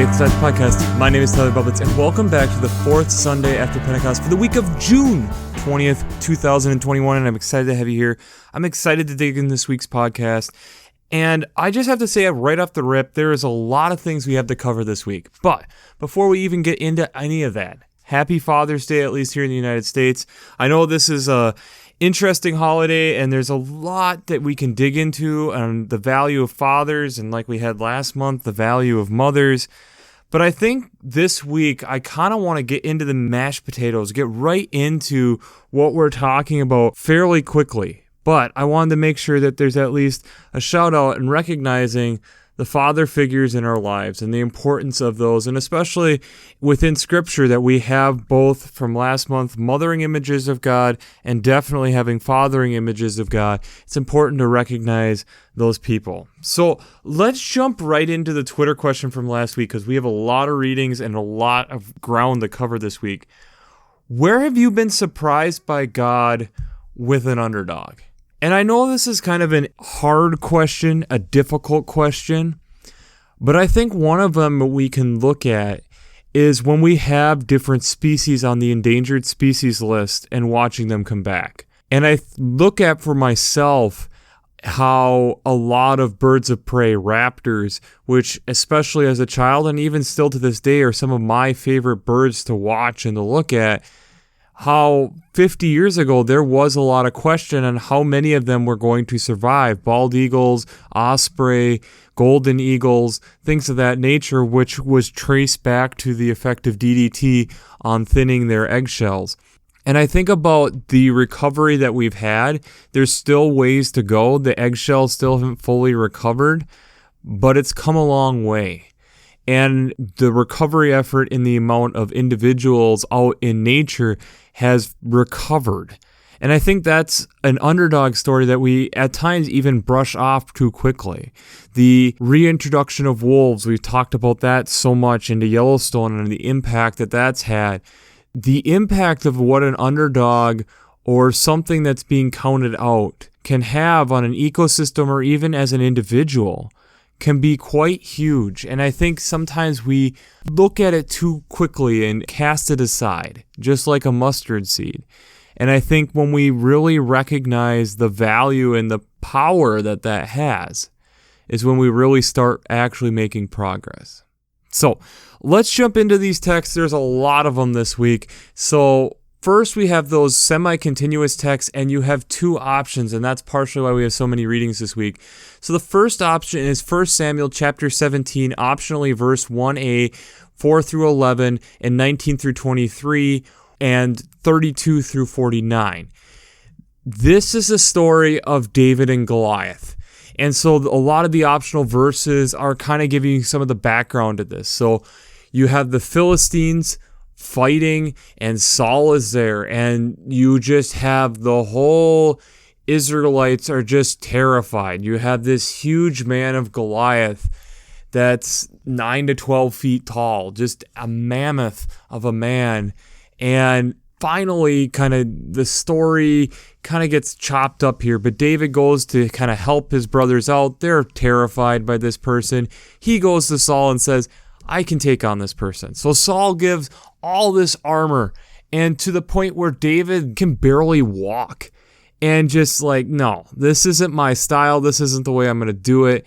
Faith Science Podcast. My name is Tyler Bublitz, and welcome back to the fourth Sunday after Pentecost for the week of June 20th, 2021, and I'm excited to have you here. I'm excited to dig in this week's podcast, and I just have to say right off the rip, there is a lot of things we have to cover this week. But before we even get into any of that, happy Father's Day, at least here in the United States. I know this is a interesting holiday, and there's a lot that we can dig into on the value of fathers, and like we had last month, the value of mothers. But I think this week, I kind of want to get into the mashed potatoes, get right into what we're talking about fairly quickly. But I wanted to make sure that there's at least a shout out and recognizing the father figures in our lives and the importance of those, and especially within Scripture that we have both from last month, mothering images of God and definitely having fathering images of God. It's important to recognize those people. So let's jump right into the Twitter question from last week because we have a lot of readings and a lot of ground to cover this week. Where have you been surprised by God with an underdog? And I know this is kind of a hard question, a difficult question, but I think one of them we can look at is when we have different species on the endangered species list and watching them come back. And I look at for myself how a lot of birds of prey, raptors, which especially as a child and even still to this day are some of my favorite birds to watch and to look at, how 50 years ago there was a lot of question on how many of them were going to survive. Bald eagles, osprey, golden eagles, things of that nature, which was traced back to the effect of DDT on thinning their eggshells. And I think about the recovery that we've had. There's still ways to go. The eggshells still haven't fully recovered, but it's come a long way. And the recovery effort in the amount of individuals out in nature has recovered. And I think that's an underdog story that we at times even brush off too quickly. The reintroduction of wolves, we've talked about that so much into Yellowstone and the impact that that's had. The impact of what an underdog or something that's being counted out can have on an ecosystem or even as an individual can be quite huge. And I think sometimes we look at it too quickly and cast it aside, just like a mustard seed. And I think when we really recognize the value and the power that that has is when we really start actually making progress. So let's jump into these texts. There's a lot of them this week. So first, we have those semi-continuous texts, and you have two options, and that's partially why we have so many readings this week. So the first option is 1 Samuel chapter 17, optionally verse 1a, 4 through 11, and 19 through 23, and 32 through 49. This is a story of David and Goliath. And so a lot of the optional verses are kind of giving you some of the background to this. So you have the Philistines fighting, and Saul is there, and you just have the whole Israelites are just terrified. You have this huge man of Goliath that's 9 to 12 feet tall, just a mammoth of a man. And finally, kind of the story kind of gets chopped up here, but David goes to kind of help his brothers out. They're terrified by this person. He goes to Saul and says, I can take on this person. So Saul gives all this armor, and to the point where David can barely walk, and just like, no, this isn't my style. This isn't the way I'm going to do it.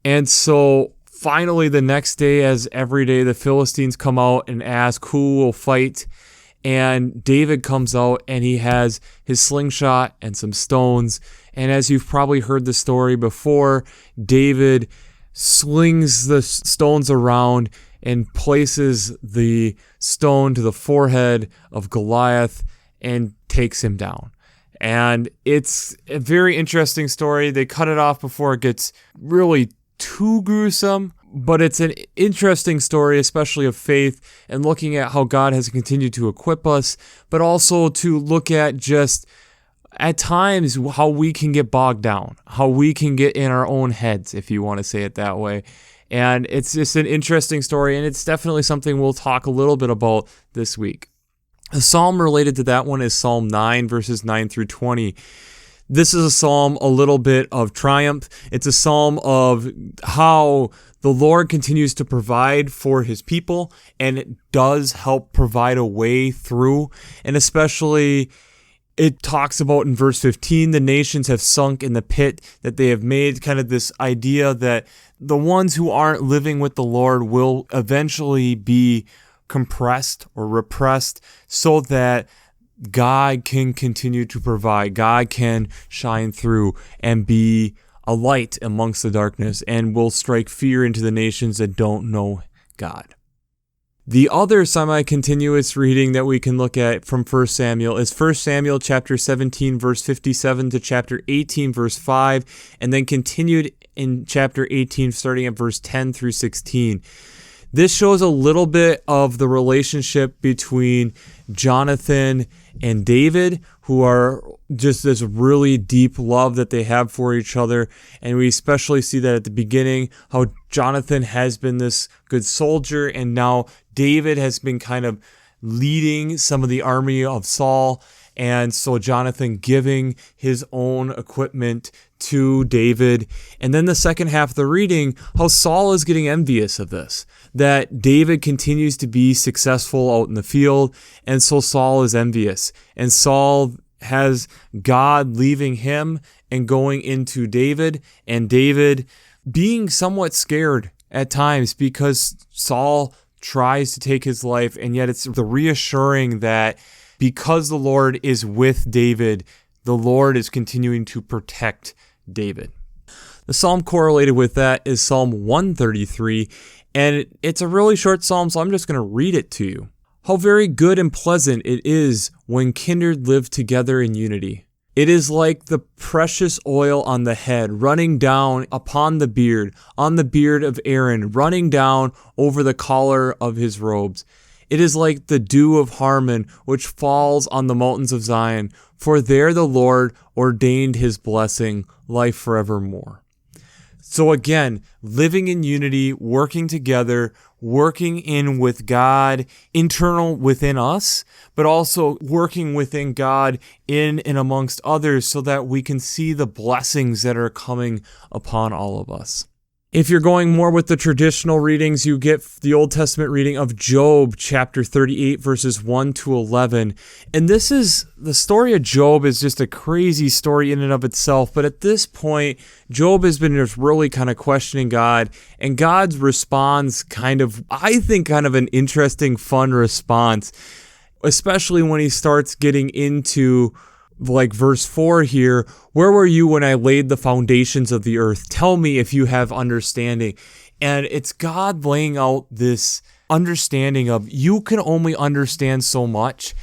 And so finally the next day, as every day, the Philistines come out and ask who will fight. And David comes out and he has his slingshot and some stones. And as you've probably heard the story before, David slings the stones around and places the stone to the forehead of Goliath and takes him down. And it's a very interesting story. They cut it off before it gets really too gruesome, but it's an interesting story, especially of faith and looking at how God has continued to equip us, but also to look at just at times how we can get bogged down, how we can get in our own heads, if you want to say it that way. And it's just an interesting story, and it's definitely something we'll talk a little bit about this week. The psalm related to that one is Psalm 9, verses 9 through 20. This is a psalm a little bit of triumph. It's a psalm of how the Lord continues to provide for his people, and it does help provide a way through. And especially, it talks about in verse 15, the nations have sunk in the pit that they have made, kind of this idea that the ones who aren't living with the Lord will eventually be compressed or repressed so that God can continue to provide. God can shine through and be a light amongst the darkness and will strike fear into the nations that don't know God. The other semi-continuous reading that we can look at from 1 Samuel is 1 Samuel chapter 17, verse 57 to chapter 18, verse 5, and then continued in chapter 18, starting at verse 10 through 16. This shows a little bit of the relationship between Jonathan and David, who are just this really deep love that they have for each other. And we especially see that at the beginning, how Jonathan has been this good soldier, and now David has been kind of leading some of the army of Saul. And so Jonathan giving his own equipment to David. And then the second half of the reading, how Saul is getting envious of this, that David continues to be successful out in the field, and so Saul is envious. And Saul has God leaving him and going into David, and David being somewhat scared at times because Saul tries to take his life, and yet it's the reassuring that because the Lord is with David, the Lord is continuing to protect David. The psalm correlated with that is Psalm 133, and it's a really short psalm, so I'm just going to read it to you. How very good and pleasant it is when kindred live together in unity. It is like the precious oil on the head, running down upon the beard, on the beard of Aaron, running down over the collar of his robes. It is like the dew of Harmon, which falls on the mountains of Zion, for there the Lord ordained his blessing, life forevermore. So again, living in unity, working together, working in with God, internal within us, but also working within God in and amongst others so that we can see the blessings that are coming upon all of us. If you're going more with the traditional readings, you get the Old Testament reading of Job, chapter 38, verses 1 to 11. And this is, the story of Job is just a crazy story in and of itself. But at this point, Job has been just really kind of questioning God. And God responds kind of an interesting, fun response, especially when he starts getting into like verse 4 here, where were you when I laid the foundations of the earth? Tell me if you have understanding. And it's God laying out this understanding of you can only understand so much,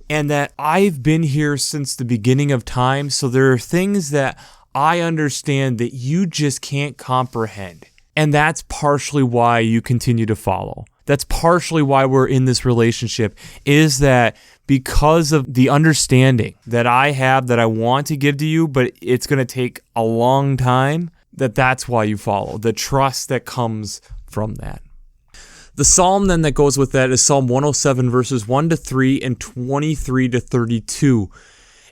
and that I've been here since the beginning of time. So there are things that I understand that you just can't comprehend. And that's partially why you continue to follow. That's partially why we're in this relationship, is that because of the understanding that I have that I want to give to you, but it's going to take a long time, that's why you follow. The trust that comes from that. The psalm then that goes with that is Psalm 107, verses 1 to 3 and 23 to 32.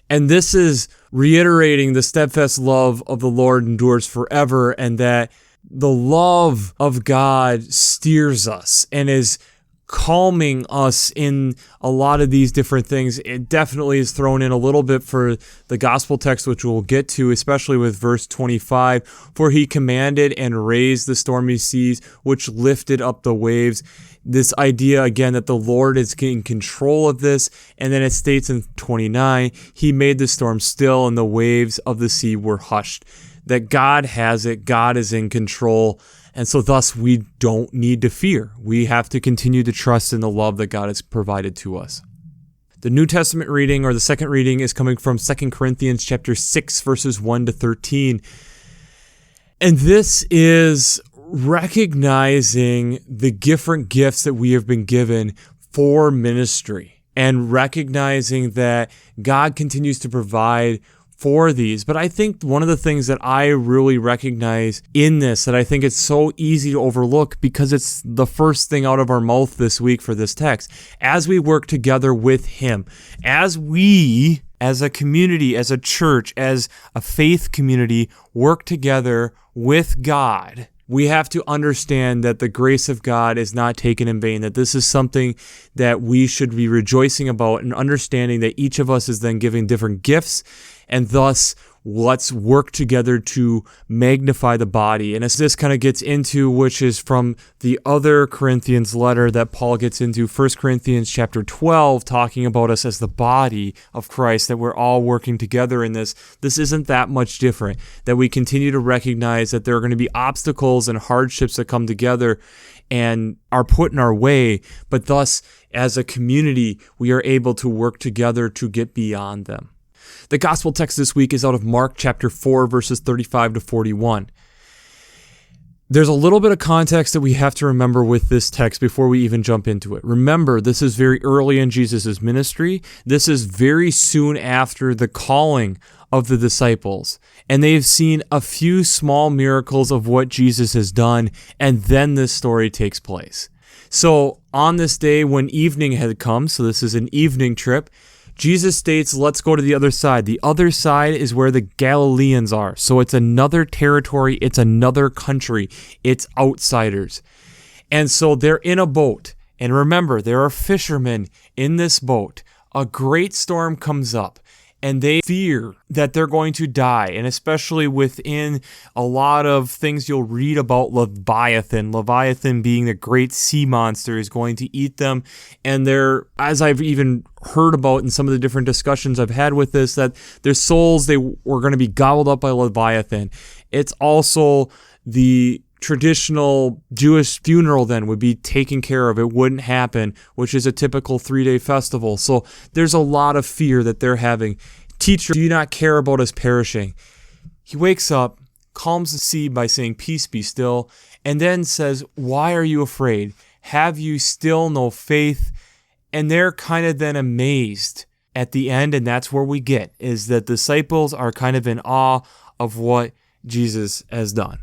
And this is reiterating the steadfast love of the Lord endures forever, and that the love of God steers us and is calming us in a lot of these different things. It definitely is thrown in a little bit for the gospel text, which we'll get to, especially with verse 25. For he commanded and raised the stormy seas, which lifted up the waves. This idea, again, that the Lord is in control of this. And then it states in 29, he made the storm still and the waves of the sea were hushed. That God has it, God is in control, and so thus we don't need to fear. We have to continue to trust in the love that God has provided to us. The New Testament reading, or the second reading, is coming from 2 Corinthians chapter 6, verses 1 to 13. And this is recognizing the different gifts that we have been given for ministry, and recognizing that God continues to provide for these. But I think one of the things that I really recognize in this, that I think it's so easy to overlook because it's the first thing out of our mouth this week for this text, as we work together with him, as we as a community, as a church, as a faith community, work together with God, we have to understand that the grace of God is not taken in vain, that this is something that we should be rejoicing about and understanding that each of us is then giving different gifts, and thus let's work together to magnify the body. And as this kind of gets into, which is from the other Corinthians letter that Paul gets into, 1 Corinthians chapter 12, talking about us as the body of Christ, that we're all working together in this. This isn't that much different, that we continue to recognize that there are going to be obstacles and hardships that come together and are put in our way, but thus, as a community, we are able to work together to get beyond them. The gospel text this week is out of Mark chapter 4, verses 35 to 41. There's a little bit of context that we have to remember with this text before we even jump into it. Remember, this is very early in Jesus' ministry. This is very soon after the calling of the disciples. And they've seen a few small miracles of what Jesus has done, and then this story takes place. So on this day when evening had come, so this is an evening trip, Jesus states, let's go to the other side. The other side is where the Galileans are. So it's another territory. It's another country. It's outsiders. And so they're in a boat. And remember, there are fishermen in this boat. A great storm comes up, and they fear that they're going to die. And especially within a lot of things you'll read about Leviathan. Leviathan being the great sea monster is going to eat them. And they're, as I've even heard about in some of the different discussions I've had with this, that their souls, they were going to be gobbled up by Leviathan. It's also the traditional Jewish funeral then would be taken care of. It wouldn't happen, which is a typical 3-day festival. So there's a lot of fear that they're having. Teacher, do you not care about us perishing? He wakes up, calms the sea by saying, peace be still, and then says, why are you afraid? Have you still no faith? And they're kind of then amazed at the end, and that's where we get, is that disciples are kind of in awe of what Jesus has done.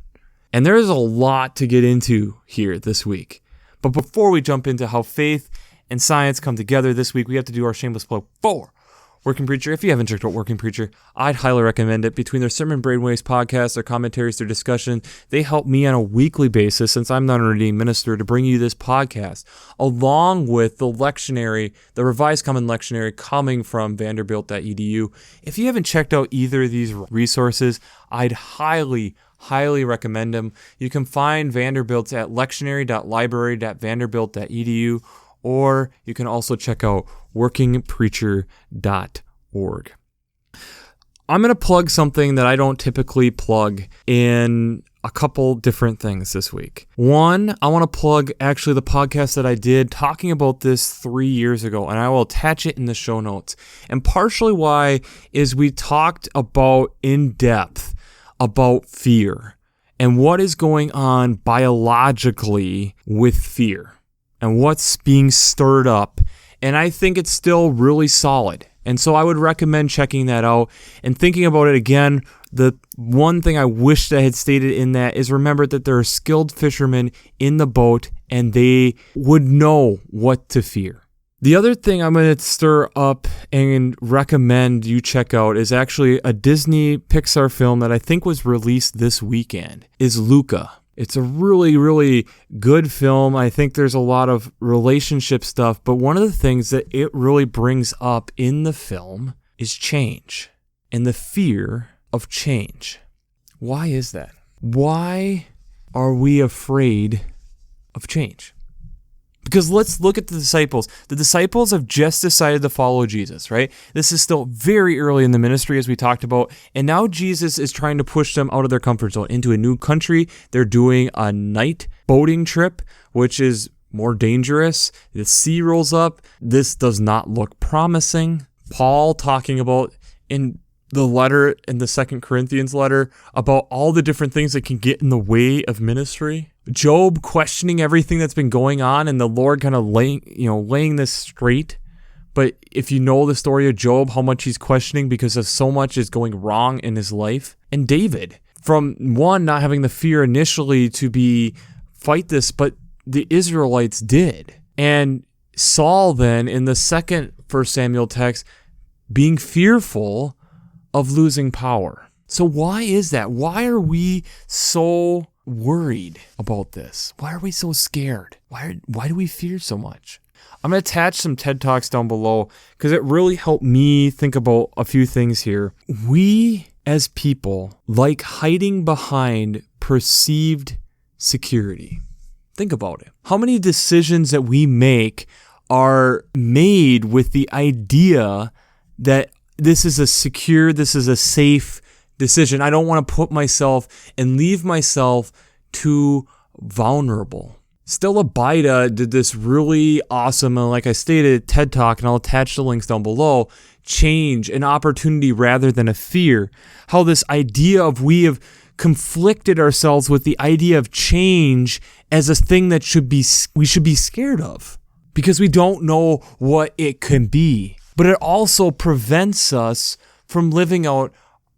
And there's a lot to get into here this week. But before we jump into how faith and science come together this week, we have to do our shameless plug for Working Preacher. If you haven't checked out Working Preacher, I'd highly recommend it. Between their Sermon Brainwaves podcast, their commentaries, their discussion, they help me on a weekly basis, since I'm not an ordained minister, to bring you this podcast, along with the lectionary, the Revised Common Lectionary coming from Vanderbilt.edu. If you haven't checked out either of these resources, I'd highly recommend them. You can find Vanderbilt's at lectionary.library.vanderbilt.edu, or you can also check out workingpreacher.org. I'm going to plug something that I don't typically plug in a couple different things this week. One, I want to plug actually the podcast that I did talking about this 3 years ago, and I will attach it in the show notes. And partially why is we talked about in depth about fear and what is going on biologically with fear and what's being stirred up. And I think it's still really solid. And so I would recommend checking that out and thinking about it again. The one thing I wished I had stated in that is remember that there are skilled fishermen in the boat and they would know what to fear. The other thing I'm going to stir up and recommend you check out is actually a Disney Pixar film that I think was released this weekend, is Luca. It's a really, really good film. I think there's a lot of relationship stuff, but one of the things that it really brings up in the film is change and the fear of change. Why is that? Why are we afraid of change? Because let's look at the disciples. The disciples have just decided to follow Jesus, right? This is still very early in the ministry, as we talked about. And now Jesus is trying to push them out of their comfort zone into a new country. They're doing a night boating trip, which is more dangerous. The sea rolls up. This does not look promising. Paul talking about in the letter, in the 2 Corinthians letter, about all the different things that can get in the way of ministry. Job questioning everything that's been going on, and the Lord kind of laying this straight. But if you know the story of Job, how much he's questioning because of so much is going wrong in his life. And David, from one, not having the fear initially to be fight this, but the Israelites did. And Saul then, in the second 1 Samuel text, being fearful of losing power. So why is that? Why are we so worried about this? Why are we so scared? Why do we fear so much? I'm going to attach some TED Talks down below because it really helped me think about a few things here. We as people like hiding behind perceived security. Think about it. How many decisions that we make are made with the idea that this is a secure, this is a safe decision. I don't want to put myself and leave myself too vulnerable. Stella Bida did this really awesome, and like I stated, TED Talk, and I'll attach the links down below, change, an opportunity rather than a fear. How this idea of we have conflicted ourselves with the idea of change as a thing that we should be scared of because we don't know what it can be. But it also prevents us from living out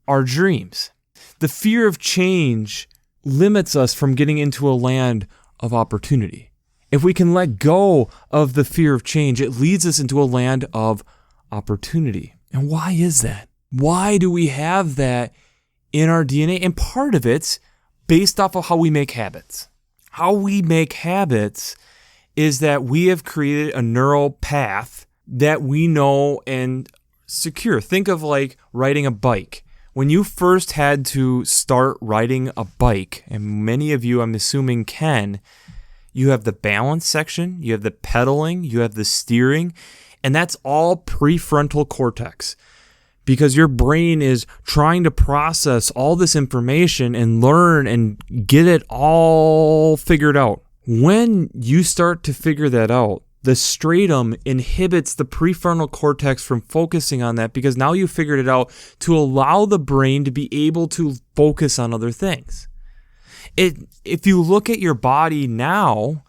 our dreams. The fear of change limits us from getting into a land of opportunity. If we can let go of the fear of change, it leads us into a land of opportunity. And why is that? Why do we have that in our DNA? And part of it's based off of how we make habits. How we make habits is that we have created a neural path that we know and secure. Think of like riding a bike. When you first had to start riding a bike, and many of you, I'm assuming, can, you have the balance section, you have the pedaling, you have the steering, and that's all prefrontal cortex because your brain is trying to process all this information and learn and get it all figured out. When you start to figure that out, the stratum inhibits the prefrontal cortex from focusing on that because now you figured it out to allow the brain to be able to focus on other things. If you look at your body now,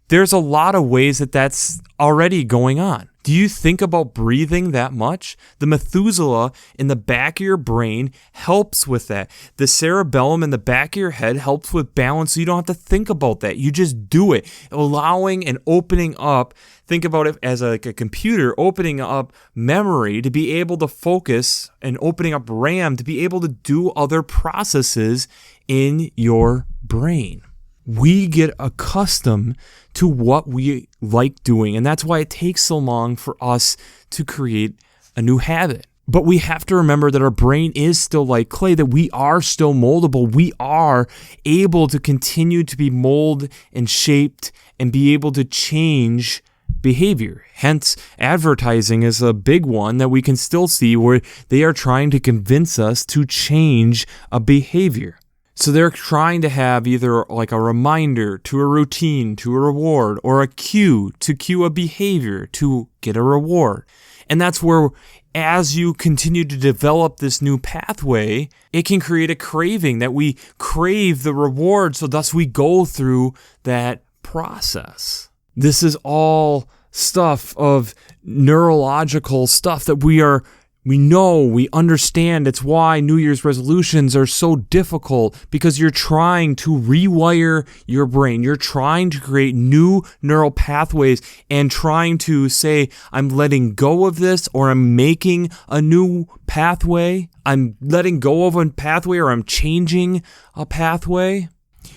there's a lot of ways that that's already going on. Do you think about breathing that much? The Methuselah in the back of your brain helps with that. The cerebellum in the back of your head helps with balance, so you don't have to think about that. You just do it. Allowing and opening up, think about it as like a computer, opening up memory to be able to focus and opening up RAM to be able to do other processes in your brain. We get accustomed to what we like doing, and that's why it takes so long for us to create a new habit. But we have to remember that our brain is still like clay, that we are still moldable. We are able to continue to be molded and shaped and be able to change behavior. Hence, advertising is a big one that we can still see where they are trying to convince us to change a behavior. So they're trying to have either like a reminder to a routine, to a reward, or a cue to cue a behavior to get a reward. And that's where, as you continue to develop this new pathway, it can create a craving that we crave the reward. So thus we go through that process. This is all stuff of neurological stuff that we know, we understand. It's why New Year's resolutions are so difficult, because you're trying to rewire your brain. You're trying to create new neural pathways and trying to say, I'm letting go of this, or I'm making a new pathway. I'm letting go of a pathway, or I'm changing a pathway.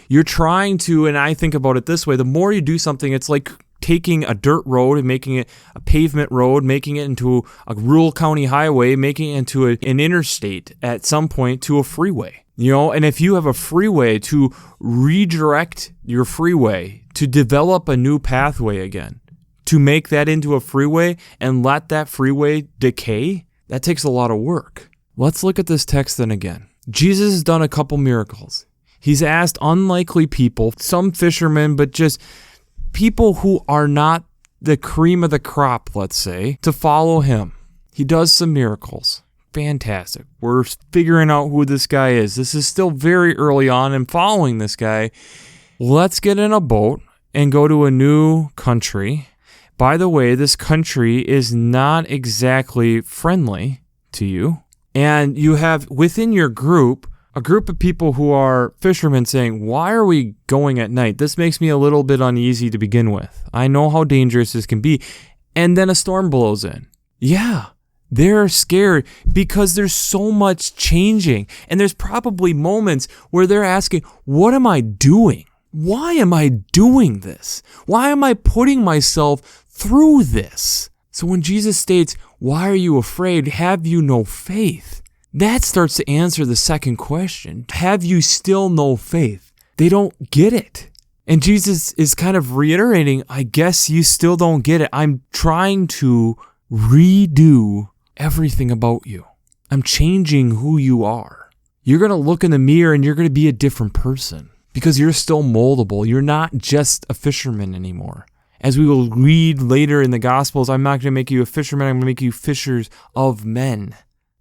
You're trying to, and I think about it this way, the more you do something, it's like taking a dirt road and making it a pavement road, making it into a rural county highway, making it into an interstate at some point to a freeway. You know, and if you have a freeway, to redirect your freeway, to develop a new pathway again, to make that into a freeway and let that freeway decay, that takes a lot of work. Let's look at this text then again. Jesus has done a couple miracles. He's asked unlikely people, some fishermen, but just people who are not the cream of the crop, let's say, to follow him. He does some miracles. Fantastic. We're figuring out who this guy is. This is still very early on in following this guy. Let's get in a boat and go to a new country. By the way, this country is not exactly friendly to you. And you have within your group a group of people who are fishermen saying, why are we going at night? This makes me a little bit uneasy to begin with. I know how dangerous this can be. And then a storm blows in. Yeah, They're scared because there's so much changing. And there's probably moments where they're asking, what am I doing? Why am I doing this? Why am I putting myself through this? So when Jesus states, why are you afraid? Have you no faith? That starts to answer the second question. Have you still no faith? They don't get it. And Jesus is kind of reiterating, I guess you still don't get it. I'm trying to redo everything about you. I'm changing who you are. You're going to look in the mirror and you're going to be a different person because you're still moldable. You're not just a fisherman anymore. As we will read later in the Gospels, I'm not going to make you a fisherman. I'm going to make you fishers of men.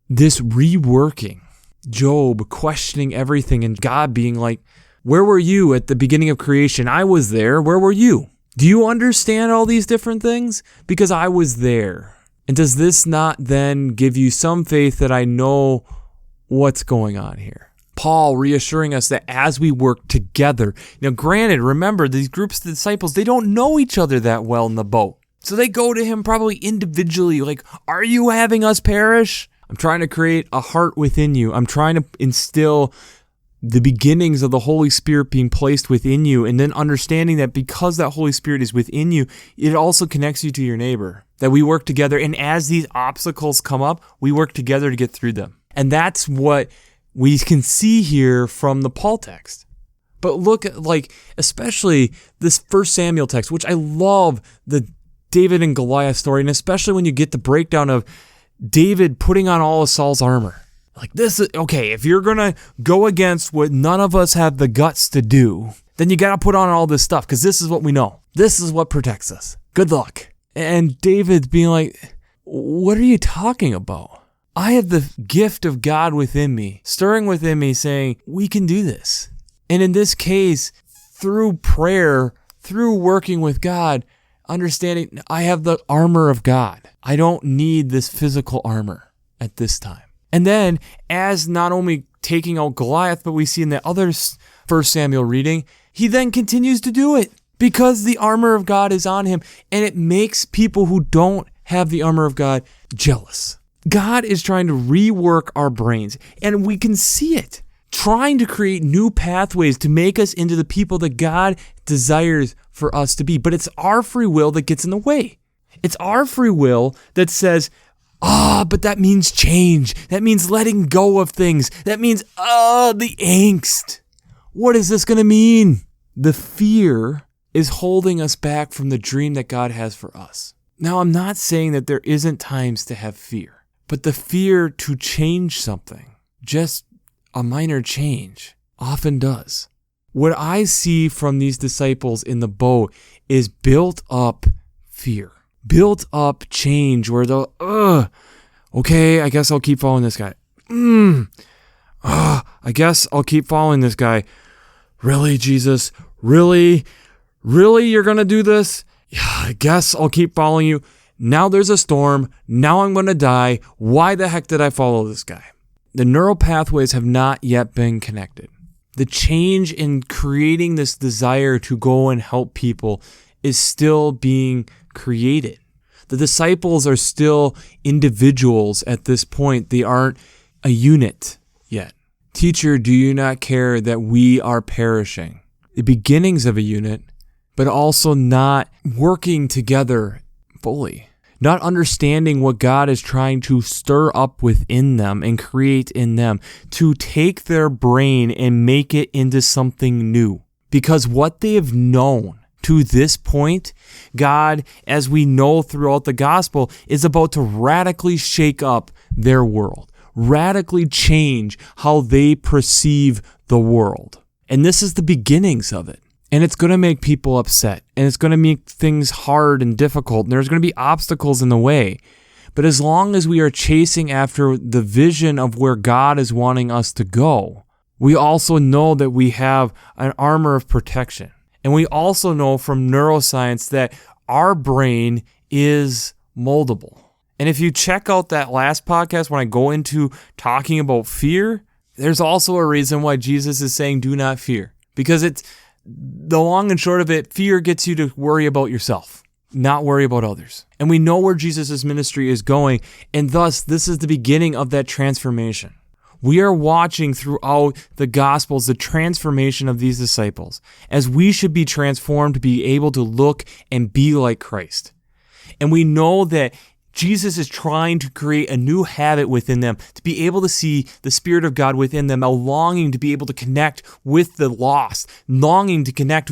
This reworking, Job questioning everything and God being like, where were you at the beginning of creation? I was there. Where were you? Do you understand all these different things? Because I was there. And does this not then give you some faith that I know what's going on here? Paul reassuring us that as we work together, granted, remember, these groups of disciples, they don't know each other that well in the boat. So they go to him probably individually, like, are you having us perish? I'm trying to create a heart within you. I'm trying to instill the beginnings of the Holy Spirit being placed within you, and then understanding that because that Holy Spirit is within you, it also connects you to your neighbor, that we work together. And as these obstacles come up, we work together to get through them. And that's what we can see here from the Paul text. But look at, especially this 1 Samuel text, which I love, the David and Goliath story, and especially when you get the breakdown of David putting on all of Saul's armor. Like, this is, okay, if you're going to go against what none of us have the guts to do, then you got to put on all this stuff, because this is what we know. This is what protects us. Good luck. And David being like, what are you talking about? I have the gift of God within me, stirring within me, saying, we can do this. And in this case, through prayer, through working with God, understanding I have the armor of God. I don't need this physical armor at this time. And then, as not only taking out Goliath, but we see in the other 1 Samuel reading, he then continues to do it because the armor of God is on him, and it makes people who don't have the armor of God jealous. God is trying to rework our brains, and we can see it, trying to create new pathways to make us into the people that God desires for us to be. But it's our free will that gets in the way. It's our free will that says, but that means change. That means letting go of things. That means, the angst. What is this going to mean? The fear is holding us back from the dream that God has for us. Now, I'm not saying that there isn't times to have fear, but the fear to change something, just a minor change, often does. What I see from these disciples in the boat is built up fear. Built up change where they'll, okay, I guess I'll keep following this guy. I guess I'll keep following this guy. Really, Jesus? Really? Really, you're going to do this? Yeah, I guess I'll keep following you. Now there's a storm. Now I'm going to die. Why the heck did I follow this guy? The neural pathways have not yet been connected. The change in creating this desire to go and help people is still being created. The disciples are still individuals at this point. They aren't a unit yet. Teacher, do you not care that we are perishing? The beginnings of a unit, but also not working together fully. Not understanding what God is trying to stir up within them and create in them to take their brain and make it into something new. Because what they have known to this point, God, as we know throughout the gospel, is about to radically shake up their world, radically change how they perceive the world. And this is the beginnings of it. And it's going to make people upset, and it's going to make things hard and difficult, and there's going to be obstacles in the way. But as long as we are chasing after the vision of where God is wanting us to go, we also know that we have an armor of protection. And we also know from neuroscience that our brain is moldable. And if you check out that last podcast when I go into talking about fear, there's also a reason why Jesus is saying do not fear. Because it's the long and short of it, fear gets you to worry about yourself. not worry about others. And we know where Jesus' ministry is going, and thus this is the beginning of that transformation. We are watching throughout the Gospels the transformation of these disciples, as we should be transformed to be able to look and be like Christ. And we know that Jesus is trying to create a new habit within them, to be able to see the Spirit of God within them, a longing to be able to connect with the lost, longing to connect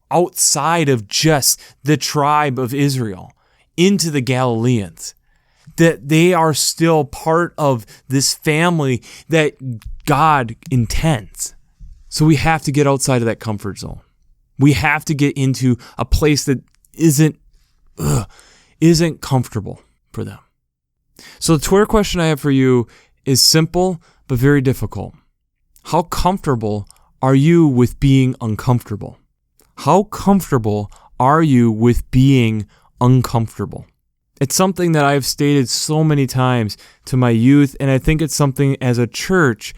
outside of just the tribe of Israel into the Galileans, that they are still part of this family that God intends. So we have to get outside of that comfort zone. We have to get into a place that isn't comfortable for them. So the Twitter question I have for you is simple but very difficult. How comfortable are you with being uncomfortable? How comfortable are you with being uncomfortable? It's something that I've stated so many times to my youth, and I think it's something as a church.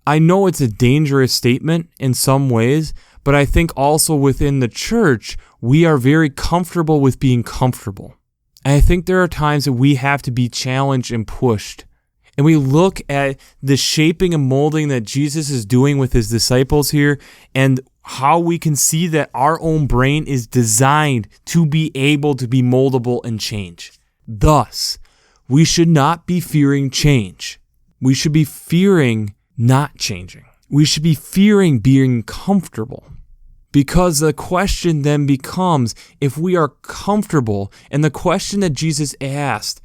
I know it's a dangerous statement in some ways, but I think also within the church, we are very comfortable with being comfortable. And I think there are times that we have to be challenged and pushed. And we look at the shaping and molding that Jesus is doing with his disciples here, and how we can see that our own brain is designed to be able to be moldable and change. Thus, we should not be fearing change. We should be fearing not changing. We should be fearing being comfortable. Because the question then becomes, if we are comfortable, and the question that Jesus asked,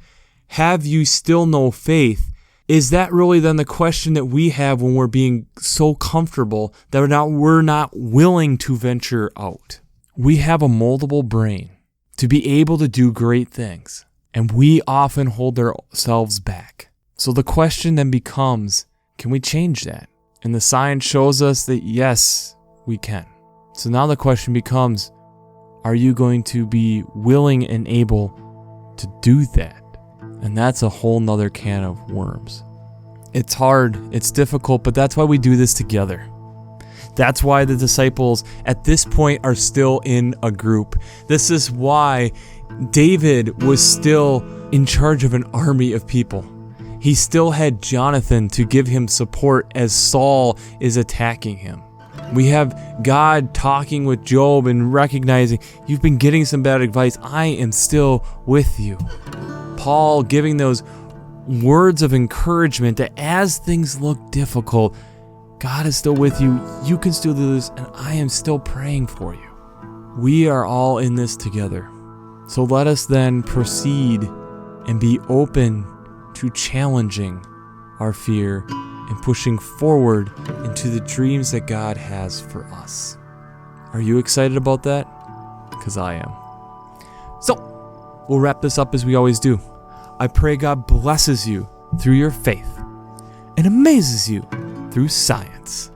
have you still no faith? Is that really then the question that we have when we're being so comfortable that we're not willing to venture out? We have a moldable brain to be able to do great things, and we often hold ourselves back. So the question then becomes, can we change that? And the science shows us that yes, we can. So now the question becomes, are you going to be willing and able to do that? And that's a whole nother can of worms. It's hard, it's difficult, but that's why we do this together. That's why the disciples at this point are still in a group. This is why David was still in charge of an army of people. He still had Jonathan to give him support as Saul is attacking him. We have God talking with Job and recognizing, you've been getting some bad advice. I am still with you. Paul giving those words of encouragement that as things look difficult, God is still with you. You can still do this, and I am still praying for you. We are all in this together. So let us then proceed and be open to challenging our fear and pushing forward into the dreams that God has for us. Are you excited about that? Because I am. So, we'll wrap this up as we always do. I pray God blesses you through your faith and amazes you through science.